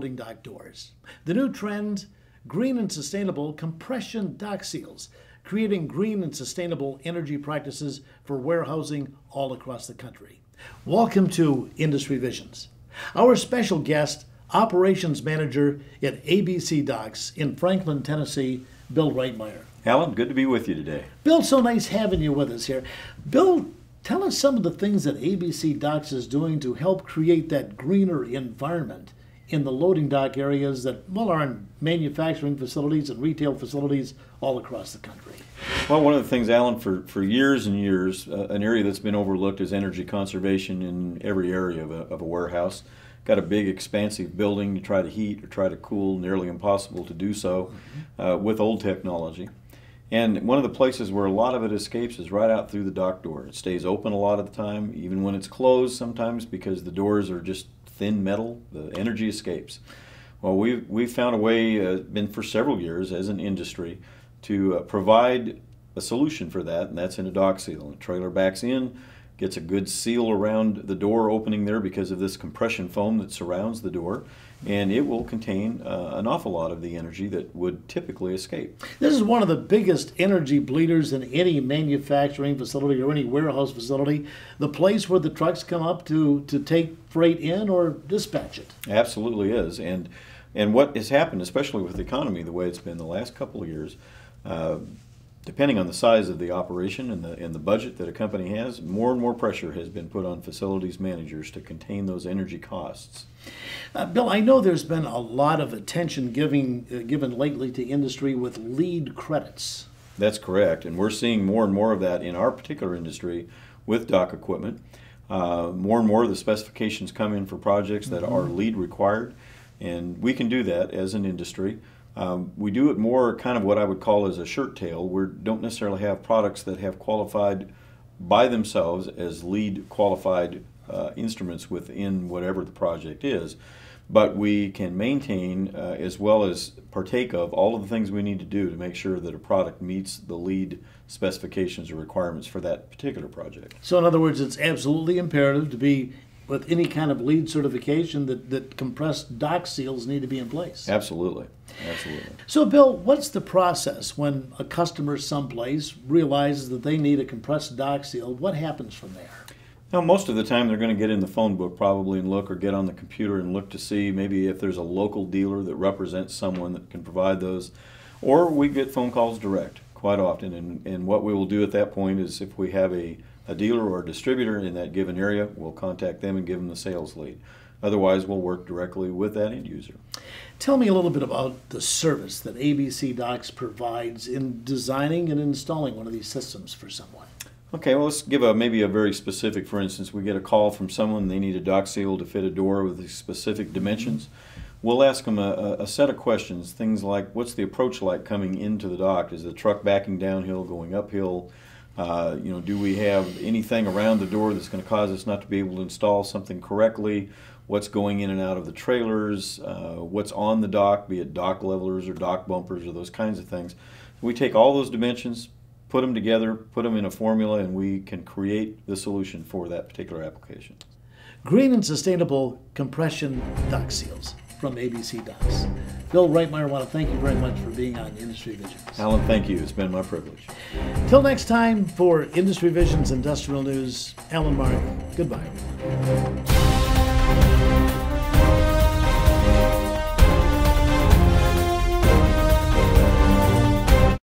loading dock doors. The new trend, green and sustainable compression dock seals, creating green and sustainable energy practices for warehousing all across the country. Welcome to Industry Visions. Our special guest, Operations Manager at ABC Docks in Franklin, Tennessee, Bill Reitmeyer. Allyn, good to be with you today. Bill, so nice having you with us here. Bill, tell us some of the things that ABC Docks is doing to help create that greener environment in the loading dock areas that, well, are in manufacturing facilities and retail facilities all across the country. Well, one of the things, Allyn, for years and years, an area that's been overlooked is energy conservation in every area of a warehouse. Got a big, expansive building to try to heat or try to cool, nearly impossible to do so with old technology. And one of the places where a lot of it escapes is right out through the dock door. It stays open a lot of the time, even when it's closed sometimes, because the doors are just thin metal. The energy escapes. Well, we've found a way, been for several years as an industry, to provide a solution for that, and that's in a dock seal. The trailer backs in, gets a good seal around the door opening there because of this compression foam that surrounds the door, and it will contain an awful lot of the energy that would typically escape. This is one of the biggest energy bleeders in any manufacturing facility or any warehouse facility, the place where the trucks come up to take freight in or dispatch it. Absolutely is. And what has happened, especially with the economy the way it's been the last couple of years, depending on the size of the operation and the budget that a company has, more and more pressure has been put on facilities managers to contain those energy costs. Bill, I know there's been a lot of attention given lately to industry with LEED credits. That's correct, and we're seeing more and more of that in our particular industry with dock equipment. More and more of the specifications come in for projects that are LEED required, and we can do that as an industry. We do it more kind of what I would call as a shirt tail. We don't necessarily have products that have qualified by themselves as LEED qualified instruments within whatever the project is, but we can maintain as well as partake of all of the things we need to do to make sure that a product meets the LEED specifications or requirements for that particular project. So in other words, it's absolutely imperative to be with any kind of LEED certification that compressed dock seals need to be in place. Absolutely. Absolutely. So Bill, what's the process when a customer someplace realizes that they need a compressed dock seal? What happens from there? Now, most of the time they're going to get in the phone book probably and look, or get on the computer and look to see maybe if there's a local dealer that represents someone that can provide those. Or we get phone calls direct quite often, and what we will do at that point is if we have a dealer or a distributor in that given area, we'll contact them and give them the sales lead. Otherwise, we'll work directly with that end user. Tell me a little bit about the service that ABC Docks provides in designing and installing one of these systems for someone. Okay, well, let's give maybe a very specific, for instance, we get a call from someone, they need a dock seal to fit a door with these specific dimensions. We'll ask them a set of questions, things like, what's the approach like coming into the dock? Is the truck backing downhill, going uphill? Do we have anything around the door that's going to cause us not to be able to install something correctly? What's going in and out of the trailers? What's on the dock, be it dock levelers or dock bumpers or those kinds of things. We take all those dimensions, put them together, put them in a formula, and we can create the solution for that particular application. Green and sustainable compression dock seals from ABC Docks. Bill Reitmeyer, I want to thank you very much for being on Industry Visions. Allyn, thank you. It's been my privilege. Till next time, for Industry Visions Industrial News, Allyn Mark, goodbye.